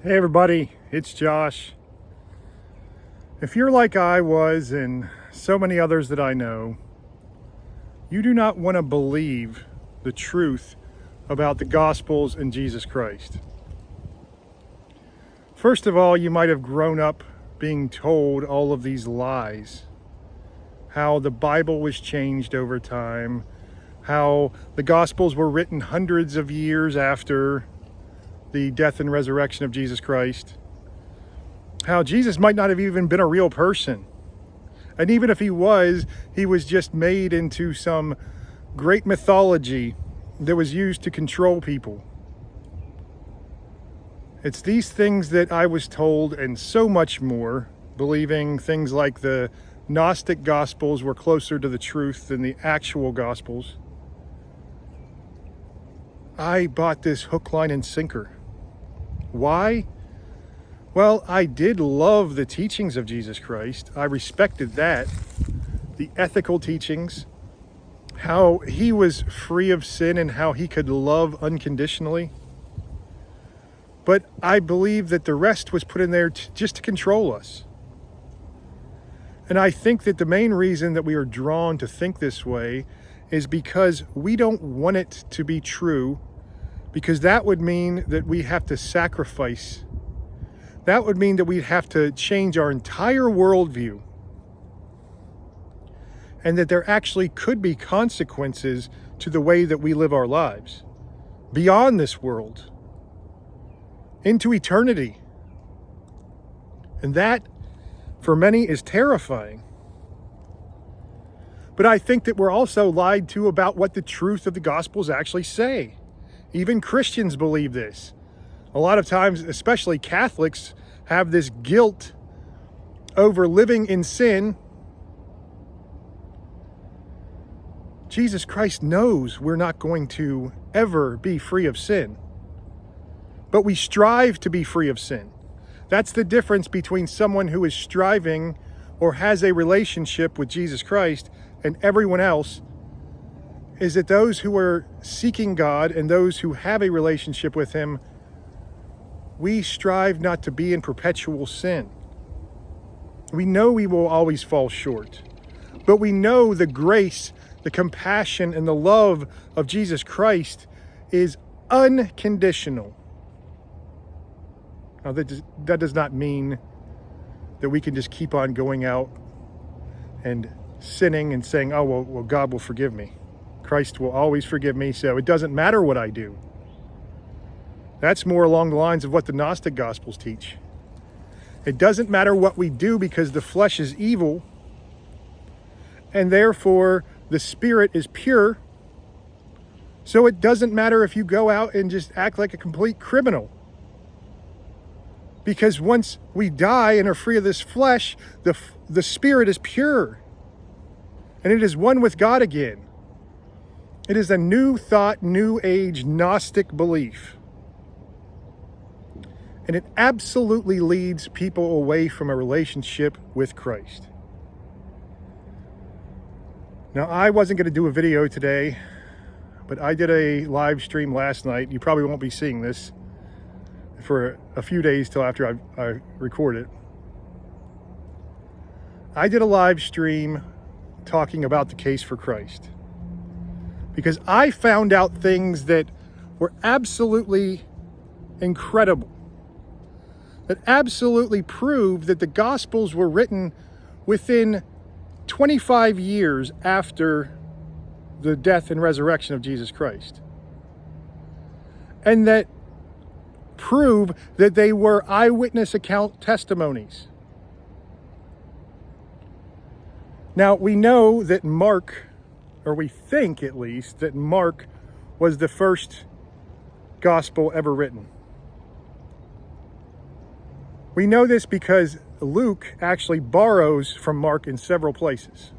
Hey everybody, it's Josh. If you're like I was and so many others that I know, you do not want to believe the truth about the Gospels and Jesus Christ. First of all, you might have grown up being told all of these lies. How the Bible was changed over time, how the Gospels were written hundreds of years after the death and resurrection of Jesus Christ, how Jesus might not have even been a real person. And even if he was just made into some great mythology that was used to control people. It's these things that I was told and so much more, believing things like the Gnostic Gospels were closer to the truth than the actual Gospels. I bought this hook, line, and sinker. Why? Well, I did love the teachings of Jesus Christ. I respected that. The ethical teachings, how he was free of sin and how he could love unconditionally. But I believe that the rest was put in there just to control us. And I think that the main reason that we are drawn to think this way is because we don't want it to be true, because that would mean that we have to sacrifice. That would mean that we'd have to change our entire worldview. And that there actually could be consequences to the way that we live our lives. Beyond this world. Into eternity. And that, for many, is terrifying. But I think that we're also lied to about what the truth of the Gospels actually say. Even Christians believe this. A lot of times, especially Catholics, have this guilt over living in sin. Jesus Christ knows we're not going to ever be free of sin. But we strive to be free of sin. That's the difference between someone who is striving or has a relationship with Jesus Christ and everyone else, is that those who are seeking God and those who have a relationship with him, we strive not to be in perpetual sin. We know we will always fall short, but we know the grace, the compassion, and the love of Jesus Christ is unconditional. Now, that does not mean that we can just keep on going out and sinning and saying, oh, well, God will forgive me. Christ will always forgive me, so it doesn't matter what I do. That's more along the lines of what the Gnostic Gospels teach. It doesn't matter what we do because the flesh is evil, and therefore the spirit is pure. So it doesn't matter if you go out and just act like a complete criminal. Because once we die and are free of this flesh, the spirit is pure. And it is one with God again. It is a new thought, new age Gnostic belief. And it absolutely leads people away from a relationship with Christ. Now, I wasn't going to do a video today, but I did a live stream last night. You probably won't be seeing this for a few days till after I record it. I did a live stream talking about the case for Christ. Because I found out things that were absolutely incredible. That absolutely proved that the Gospels were written within 25 years after the death and resurrection of Jesus Christ. And that prove that they were eyewitness account testimonies. Now, we know that Mark, or we think at least, that Mark was the first gospel ever written. We know this because Luke actually borrows from Mark in several places.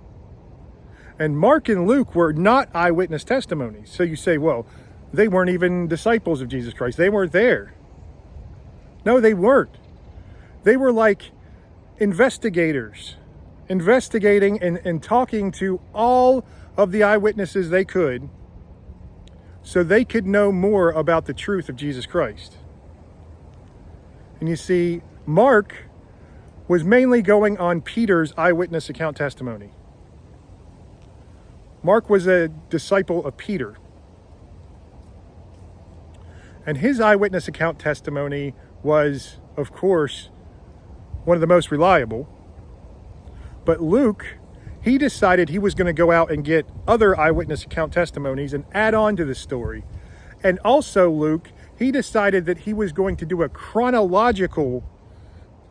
And Mark and Luke were not eyewitness testimonies. So you say, well, they weren't even disciples of Jesus Christ. They weren't there. No, they weren't. They were like investigators, investigating and talking to all of the eyewitnesses they could, so they could know more about the truth of Jesus Christ. And you see, Mark was mainly going on Peter's eyewitness account testimony. Mark was a disciple of Peter. And his eyewitness account testimony was, of course, one of the most reliable. But Luke, he decided he was going to go out and get other eyewitness account testimonies and add on to the story. And also Luke, he decided that he was going to do a chronological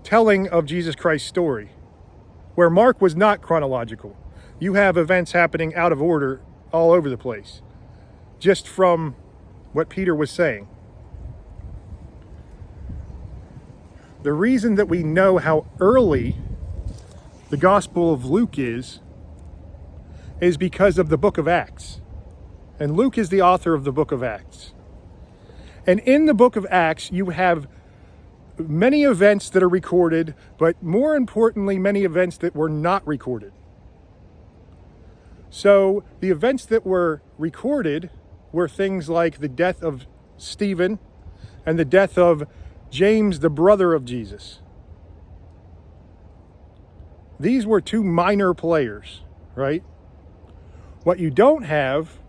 telling of Jesus Christ's story, where Mark was not chronological. You have events happening out of order all over the place, just from what Peter was saying. The reason that we know how early the Gospel of Luke is because of the book of Acts. And Luke is the author of the book of Acts. And in the book of Acts, you have many events that are recorded, but more importantly, many events that were not recorded. So the events that were recorded were things like the death of Stephen and the death of James, the brother of Jesus. These were two minor players, right? What you don't have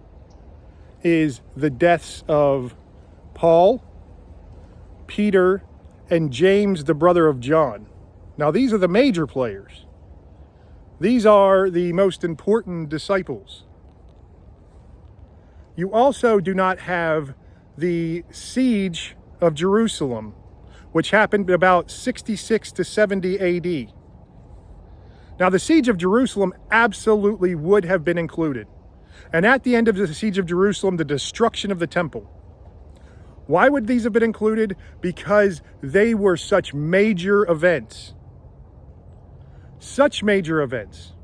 is the deaths of Paul, Peter, and James, the brother of John. Now, these are the major players. These are the most important disciples. You also do not have the siege of Jerusalem, which happened about 66 to 70 AD. Now, the siege of Jerusalem absolutely would have been included. And at the end of the siege of Jerusalem, the destruction of the temple. Why would these have been included? Because they were such major events. Such major events.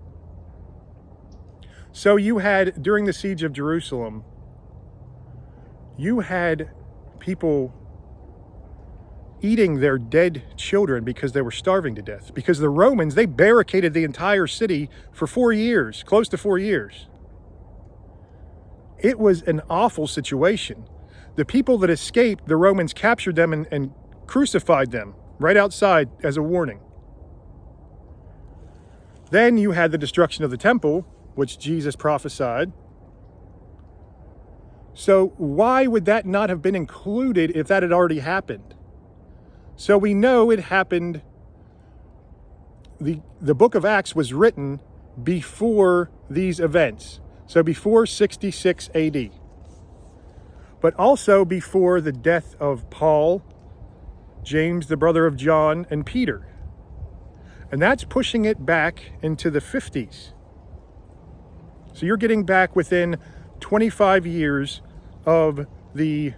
So you had, during the siege of Jerusalem, you had people eating their dead children because they were starving to death. Because the Romans, they barricaded the entire city for 4 years, close to 4 years. It was an awful situation. The people that escaped, the Romans captured them and crucified them right outside as a warning. Then you had the destruction of the temple, which Jesus prophesied. So why would that not have been included if that had already happened? So we know it happened. The book of Acts was written before these events. So before 66 AD. But also before the death of Paul, James, the brother of John, and Peter. And that's pushing it back into the 50s. So you're getting back within 25 years of the,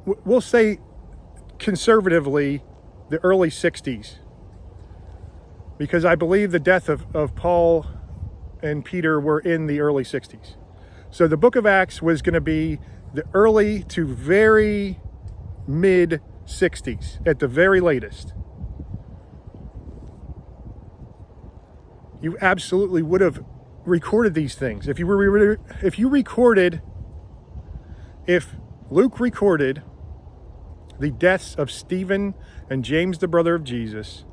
we'll say conservatively, the early 60s. Because I believe the death of Paul and Peter were in the early 60s. So the book of Acts was going to be the early to very mid 60s at the very latest. You absolutely would have recorded these things. If Luke recorded the deaths of Stephen and James, the brother of Jesus,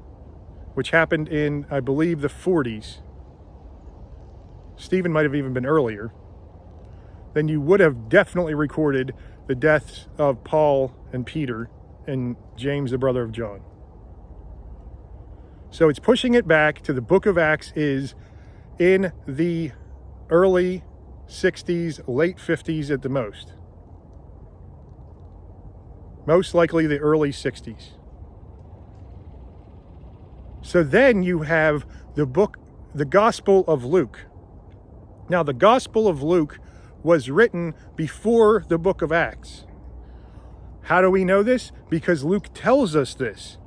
which happened in, I believe, the 40s. Stephen might have even been earlier. Then you would have definitely recorded the deaths of Paul and Peter and James, the brother of John. So it's pushing it back to the book of Acts is in the early 60s, late 50s at the most. Most likely the early 60s. So then you have the Gospel of Luke. Now, the Gospel of Luke was written before the book of Acts. How do we know this? Because Luke tells us this.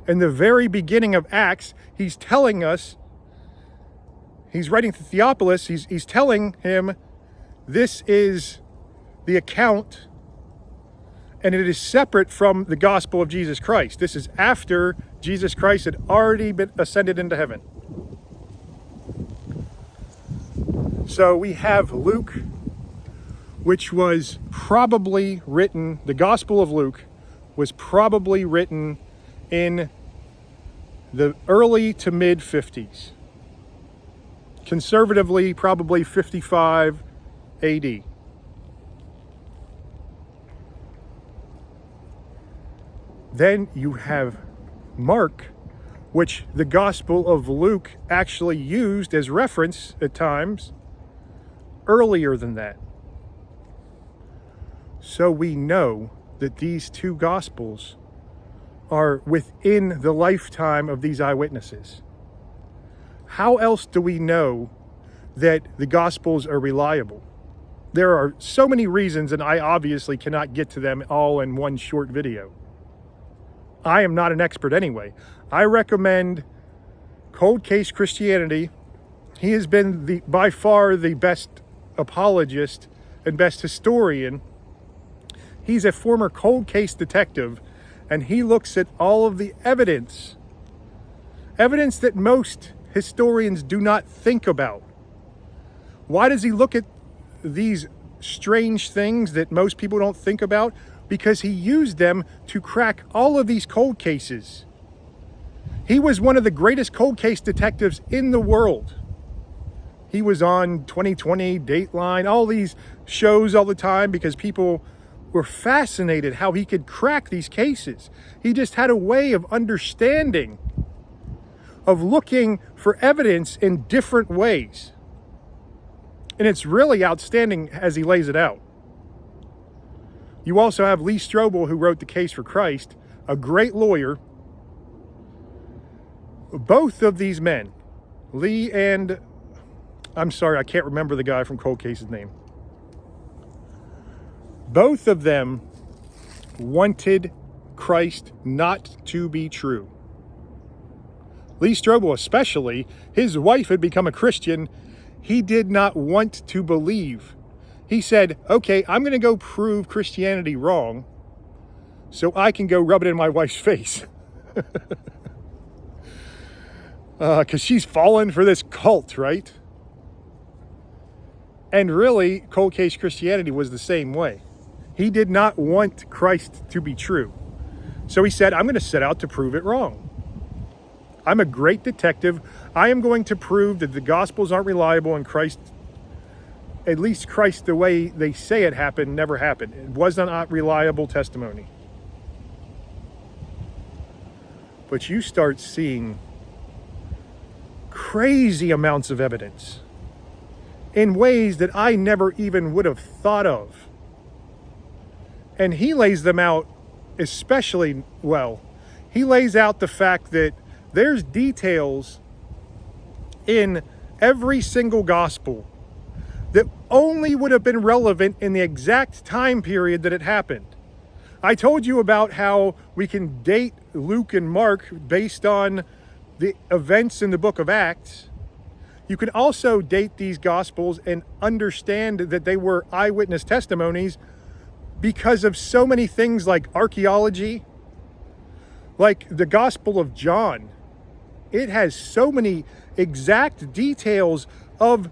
In the very beginning of Acts, he's telling us, he's writing to Theophilus, he's telling him, this is the account, and it is separate from the gospel of Jesus Christ. This is after Jesus Christ had already been ascended into heaven. So we have Luke, which was probably written, the Gospel of Luke was probably written in the early to mid 50s. Conservatively, probably 55 AD. Then you have Mark, which the Gospel of Luke actually used as reference at times earlier than that. So we know that these two Gospels are within the lifetime of these eyewitnesses. How else do we know that the Gospels are reliable? There are so many reasons, and I obviously cannot get to them all in one short video. I am not an expert anyway. I recommend Cold Case Christianity. He has been by far the best apologist and best historian. He's a former cold case detective, and he looks at all of the evidence that most historians do not think about. Why does he look at these strange things that most people don't think about? Because he used them to crack all of these cold cases. He was one of the greatest cold case detectives in the world. He was on 2020, Dateline, all these shows all the time because people were fascinated how he could crack these cases. He just had a way of understanding, of looking for evidence in different ways. And it's really outstanding as he lays it out. You also have Lee Strobel, who wrote The Case for Christ, a great lawyer. Both of these men, Lee and, I'm sorry, I can't remember the guy from Cold Case's name. Both of them wanted Christ not to be true. Lee Strobel especially, his wife had become a Christian. He did not want to believe. He said, okay, I'm going to go prove Christianity wrong so I can go rub it in my wife's face. Because she's fallen for this cult, right? And really, Cold Case Christianity was the same way. He did not want Christ to be true. So he said, I'm going to set out to prove it wrong. I'm a great detective. I am going to prove that the Gospels aren't reliable and Christ, at least Christ the way they say it happened, never happened. It was not reliable testimony. But you start seeing crazy amounts of evidence in ways that I never even would have thought of. And he lays them out especially well. He lays out the fact that there's details in every single gospel that only would have been relevant in the exact time period that it happened. I told you about how we can date Luke and Mark based on the events in the book of Acts. You can also date these gospels and understand that they were eyewitness testimonies because of so many things like archaeology, like the Gospel of John. It has so many exact details of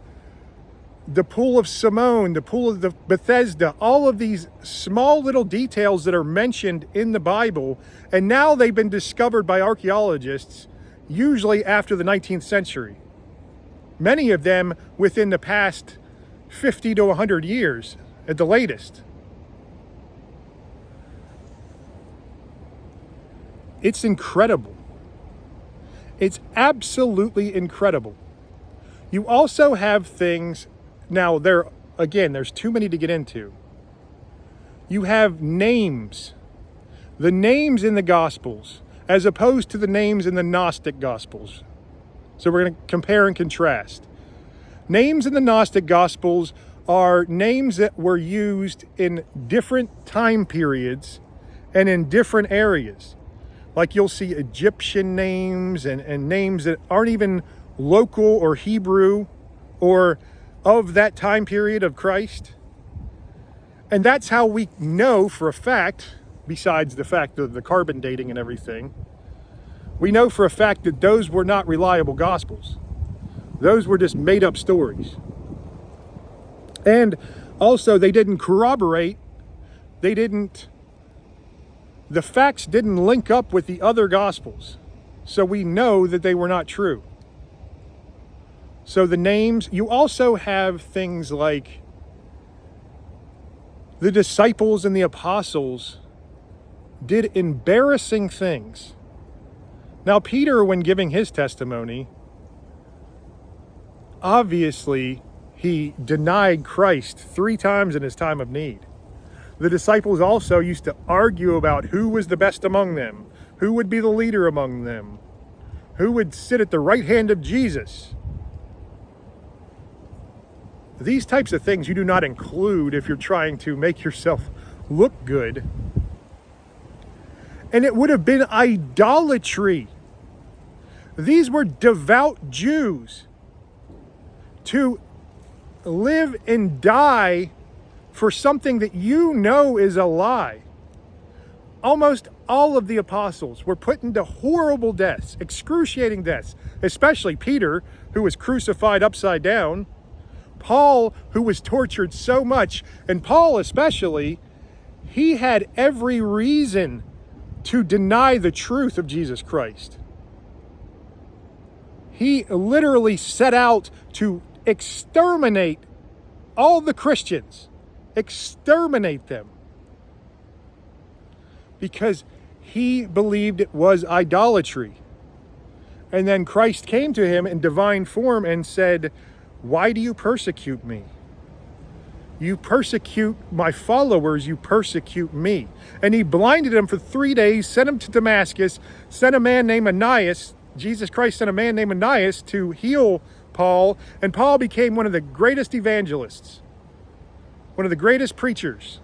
the Pool of Siloam, the Pool of the Bethesda, all of these small little details that are mentioned in the Bible, and now they've been discovered by archaeologists, usually after the 19th century. Many of them within the past 50 to 100 years at the latest. It's incredible. It's absolutely incredible. You also have things, now there's too many to get into. You have names. The names in the Gospels, as opposed to the names in the Gnostic Gospels. So we're going to compare and contrast. Names in the Gnostic Gospels are names that were used in different time periods and in different areas. Like you'll see Egyptian names and names that aren't even local or Hebrew or of that time period of Christ. And that's how we know for a fact, besides the fact of the carbon dating and everything, we know for a fact that those were not reliable Gospels. Those were just made up stories. And also they didn't corroborate, they didn't the facts didn't link up with the other Gospels. So we know that they were not true. So the names, you also have things like the disciples and the apostles did embarrassing things. Now, Peter, when giving his testimony, obviously he denied Christ 3 times in his time of need. The disciples also used to argue about who was the best among them, who would be the leader among them, who would sit at the right hand of Jesus. These types of things you do not include if you're trying to make yourself look good. And it would have been idolatry. These were devout Jews to live and die for something that you know is a lie. Almost all of the apostles were put into horrible deaths, excruciating deaths, especially Peter, who was crucified upside down, Paul, who was tortured so much, and Paul especially, he had every reason to deny the truth of Jesus Christ. He literally set out to exterminate all the Christians, exterminate them, because he believed it was idolatry. And then Christ came to him in divine form and said, "Why do you persecute me? You persecute my followers, you persecute me." And he blinded him for 3 days, sent him to Damascus, sent a man named Ananias. Jesus Christ sent a man named Ananias to heal Paul, and Paul became one of the greatest evangelists, one of the greatest preachers,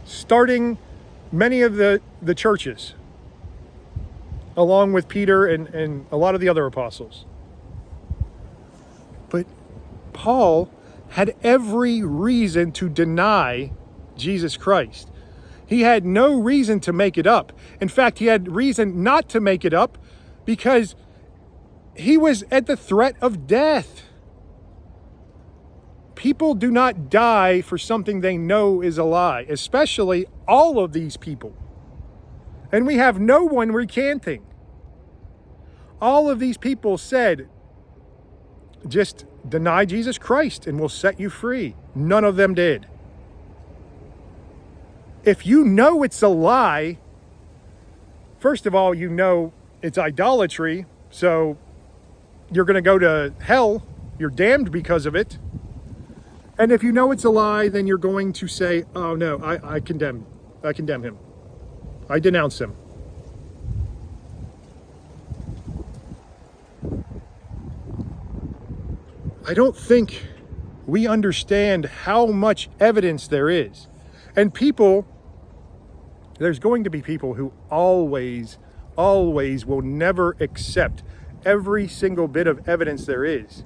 starting many of the churches, along with Peter and a lot of the other apostles. But Paul had every reason to deny Jesus Christ. He had no reason to make it up. In fact, he had reason not to make it up because he was at the threat of death. People do not die for something they know is a lie, especially all of these people. And we have no one recanting. All of these people said, just deny Jesus Christ and we'll set you free. None of them did. If you know it's a lie, first of all, you know it's idolatry, so you're going to go to hell. You're damned because of it. And if you know it's a lie, then you're going to say, "Oh no, I condemn him. I denounce him." I don't think we understand how much evidence there is. And there's going to be people who always will never accept every single bit of evidence there is.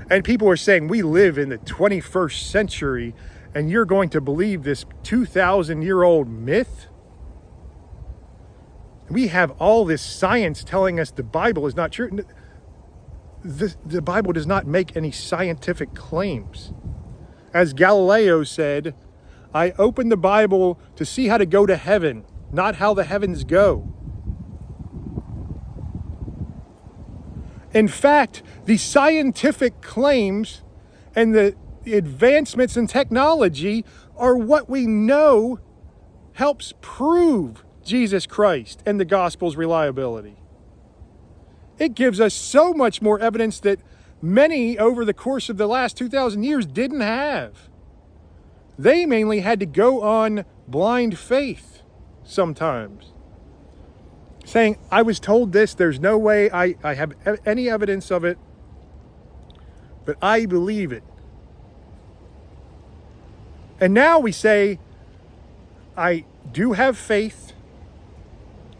And people are saying, we live in the 21st century and you're going to believe this 2,000-year-old myth? We have all this science telling us the Bible is not true. The Bible does not make any scientific claims. As Galileo said, "I opened the Bible to see how to go to heaven, not how the heavens go." In fact, the scientific claims and the advancements in technology are what we know helps prove Jesus Christ and the gospel's reliability. It gives us so much more evidence that many over the course of the last 2,000 years didn't have. They mainly had to go on blind faith sometimes, saying, "I was told this, there's no way I have any evidence of it, but I believe it." And now we say, "I do have faith.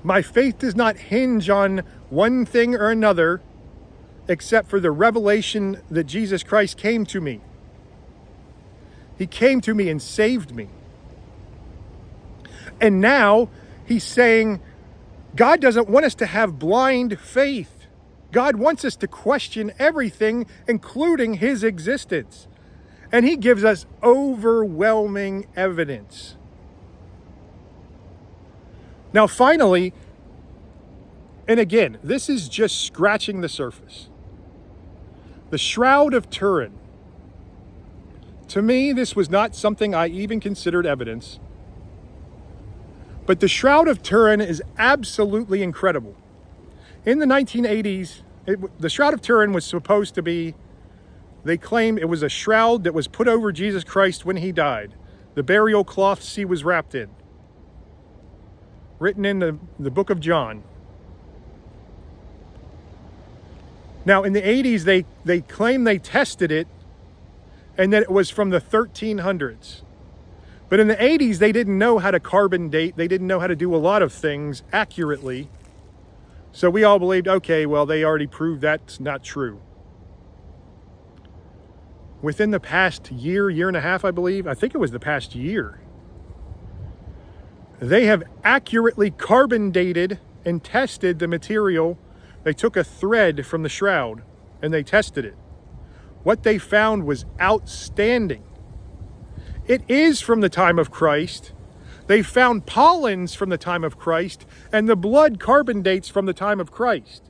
My faith does not hinge on one thing or another, except for the revelation that Jesus Christ came to me. He came to me and saved me." And now he's saying, God doesn't want us to have blind faith. God wants us to question everything, including his existence. And he gives us overwhelming evidence. Now, finally, and again, this is just scratching the surface. The Shroud of Turin. To me, this was not something I even considered evidence. But the Shroud of Turin is absolutely incredible. In the 1980s, the Shroud of Turin was supposed to be, they claim it was a shroud that was put over Jesus Christ when he died. The burial cloths he was wrapped in. Written in the book of John. Now, in the 80s, they claim they tested it and that it was from the 1300s. But in the 80s, they didn't know how to carbon date. They didn't know how to do a lot of things accurately. So we all believed, okay, well, they already proved that's not true. Within the past year and a half, I believe, I think it was the past year, they have accurately carbon dated and tested the material. They took a thread from the shroud and they tested it. What they found was outstanding. It is from the time of Christ. They found pollens from the time of Christ, and the blood carbon dates from the time of Christ.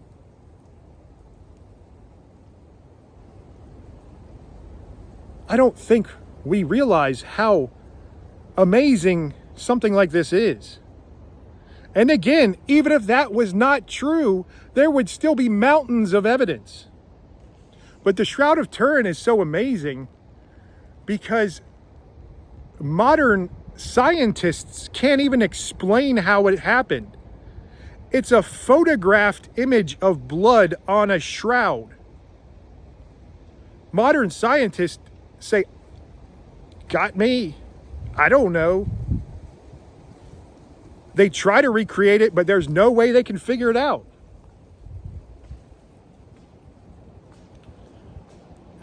I don't think we realize how amazing something like this is. And again, even if that was not true, there would still be mountains of evidence. But the Shroud of Turin is so amazing because modern scientists can't even explain how it happened. It's a photographed image of blood on a shroud. Modern scientists say, got me. I don't know. They try to recreate it, but there's no way they can figure it out.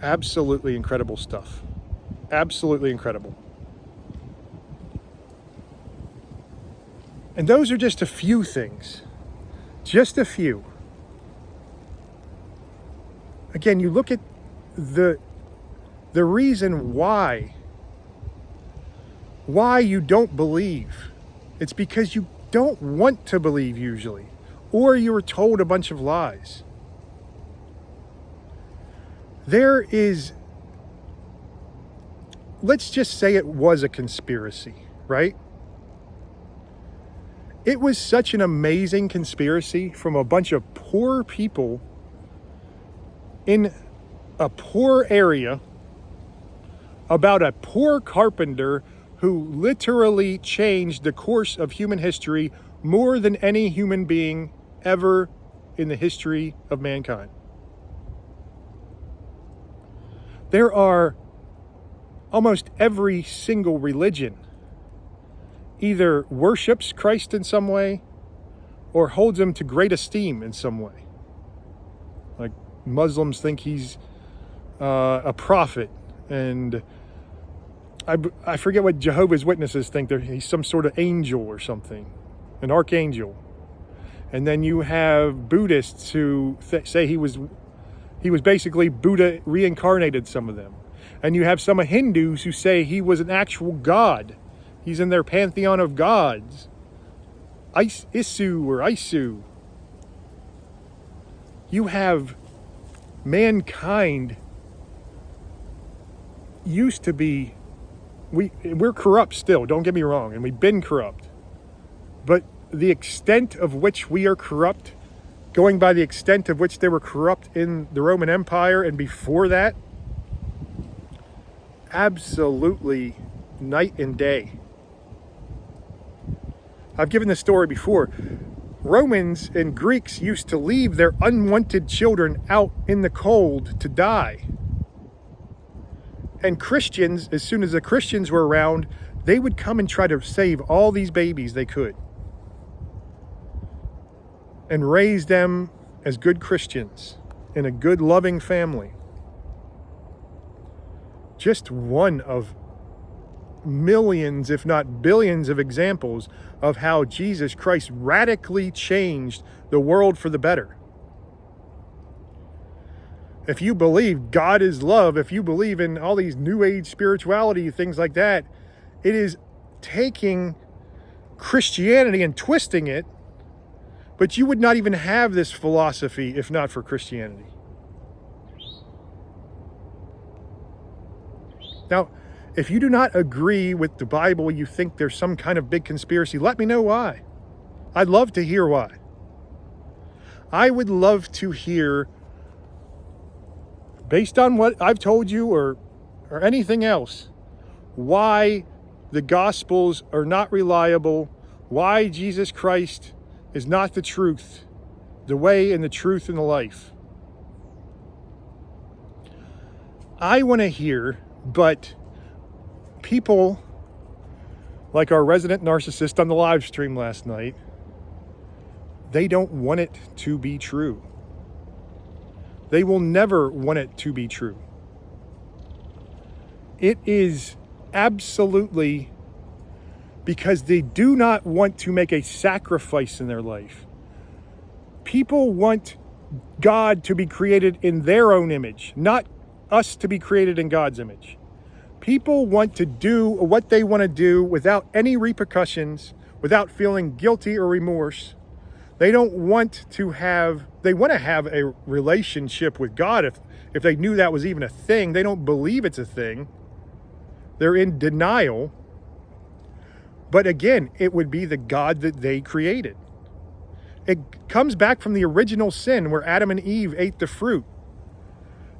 Absolutely incredible stuff. Absolutely incredible. And those are just a few things. Just a few. Again, you look at the reason why you don't believe. It's because you don't want to believe usually, or you were told a bunch of lies. There is, let's just say it was a conspiracy, right? It was such an amazing conspiracy from a bunch of poor people in a poor area about a poor carpenter who literally changed the course of human history more than any human being ever in the history of mankind. There are almost every single religion either worships Christ in some way or holds him to great esteem in some way. Like Muslims think he's a prophet, and I forget what Jehovah's Witnesses think. He's some sort of angel or something, an archangel. And then you have Buddhists who say he was basically Buddha reincarnated, some of them. And you have some Hindus who say he was an actual god. He's in their pantheon of gods. Isu. You have mankind used to be, we're corrupt still, don't get me wrong, and we've been corrupt. But the extent of which we are corrupt, going by the extent of which they were corrupt in the Roman Empire and before that, absolutely night and day. I've given this story before. Romans and Greeks used to leave their unwanted children out in the cold to die. And Christians, as soon as the Christians were around, they would come and try to save all these babies they could and raise them as good Christians in a good, loving family. Just one of millions, if not billions, of examples of how Jesus Christ radically changed the world for the better. if you believe God is love, if you believe in all these New Age spirituality, things like that, it is taking Christianity and twisting it, but you would not even have this philosophy if not for Christianity. Now, if you do not agree with the Bible, you think there's some kind of big conspiracy, let me know why. I'd love to hear why. I would love to hear, based on what I've told you or anything else, why the Gospels are not reliable, why Jesus Christ is not the truth, the way and the truth and the life. I want to hear, but people like our resident narcissist on the live stream last night, they don't want it to be true. They will never want it to be true. It is absolutely because they do not want to make a sacrifice in their life. People want God to be created in their own image, not us to be created in God's image. People want to do what they want to do without any repercussions, without feeling guilty or remorse. They don't want to have, they want to have a relationship with God if they knew that was even a thing. They don't believe it's a thing. They're in denial. But again, it would be the God that they created. It comes back from the original sin where Adam and Eve ate the fruit.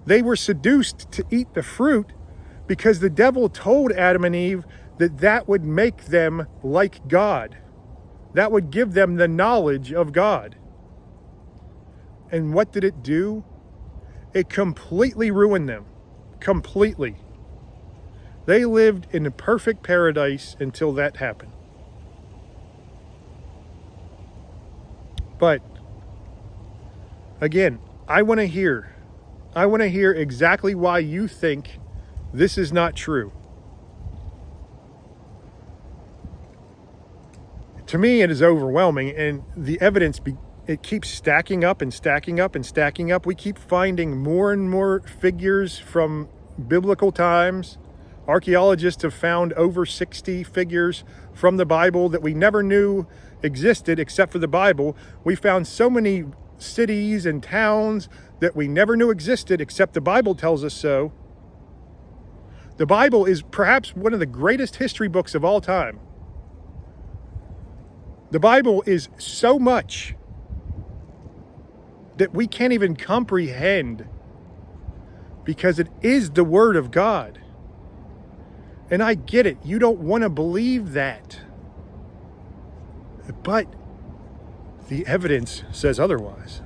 They were seduced to eat the fruit because the devil told Adam and Eve that that would make them like God. That would give them the knowledge of God. And what did it do? It completely ruined them. Completely. They lived in a perfect paradise until that happened. But again, I want to hear exactly why you think this is not true. To me, it is overwhelming, and the evidence, it keeps stacking up and stacking up and stacking up. We keep finding more and more figures from biblical times. Archaeologists have found over 60 figures from the Bible that we never knew existed except for the Bible. We found so many cities and towns that we never knew existed except the Bible tells us so. The Bible is perhaps one of the greatest history books of all time. The Bible is so much that we can't even comprehend because it is the Word of God. And I get it. You don't want to believe that. But the evidence says otherwise.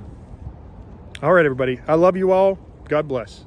All right, everybody. I love you all. God bless.